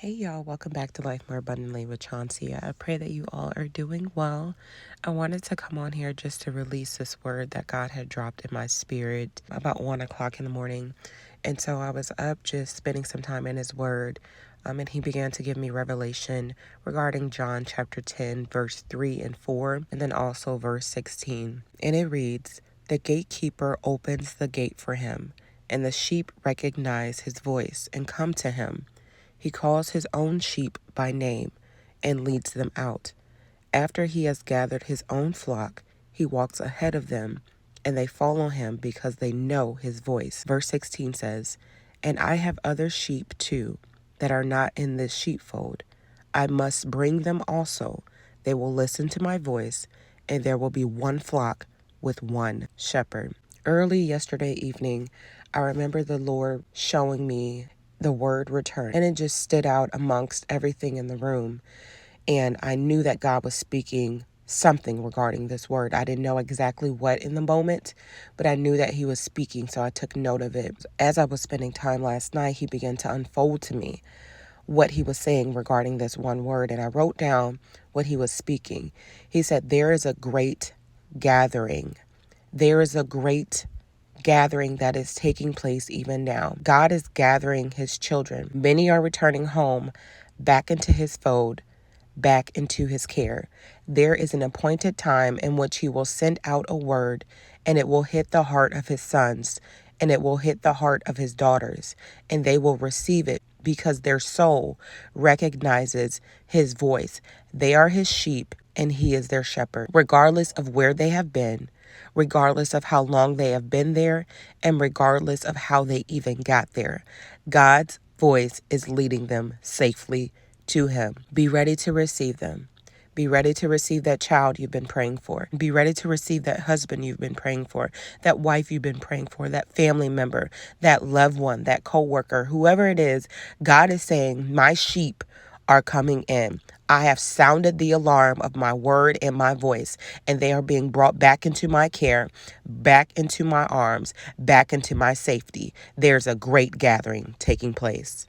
Hey y'all, welcome back to Life More Abundantly with Chauncia. I pray that you all are doing well. I wanted to come on here just to release this word that God had dropped in my spirit about 1 o'clock in the morning. And so I was up just spending some time in his word. And he began to give me revelation regarding John chapter 10, verse 3 and 4, and then also verse 16. And it reads, "The gatekeeper opens the gate for him, and the sheep recognize his voice and come to him. He calls his own sheep by name and leads them out. After he has gathered his own flock, he walks ahead of them, and they follow him because they know his voice." Verse 16 says, "And I have other sheep too that are not in this sheepfold. I must bring them also. They will listen to my voice, and there will be one flock with one shepherd." Early yesterday evening, I remember the Lord showing me the word return, and it just stood out amongst everything in the room. And I knew that God was speaking something regarding this word. I didn't know exactly what in the moment, but I knew that he was speaking, so I took note of it. As I was spending time last night, he began to unfold to me what he was saying regarding this one word, and I wrote down what he was speaking. He said, "There is a great gathering. There is a great gathering that is taking place even now. God is gathering his children. Many are returning home, back into his fold, back into his care. There is an appointed time in which he will send out a word, and it will hit the heart of his sons, and it will hit the heart of his daughters, and they will receive it because their soul recognizes his voice. They are his sheep, and he is their shepherd, regardless of where they have been, regardless of how long they have been there, and regardless of how they even got there. God's voice is leading them safely to him. Be ready to receive them. Be ready to receive that child you've been praying for. Be ready to receive that husband you've been praying for, that wife you've been praying for, that family member, that loved one, that coworker, whoever it is. God is saying, my sheep are coming in. I have sounded the alarm of my word and my voice, and they are being brought back into my care, back into my arms, back into my safety. There's a great gathering taking place.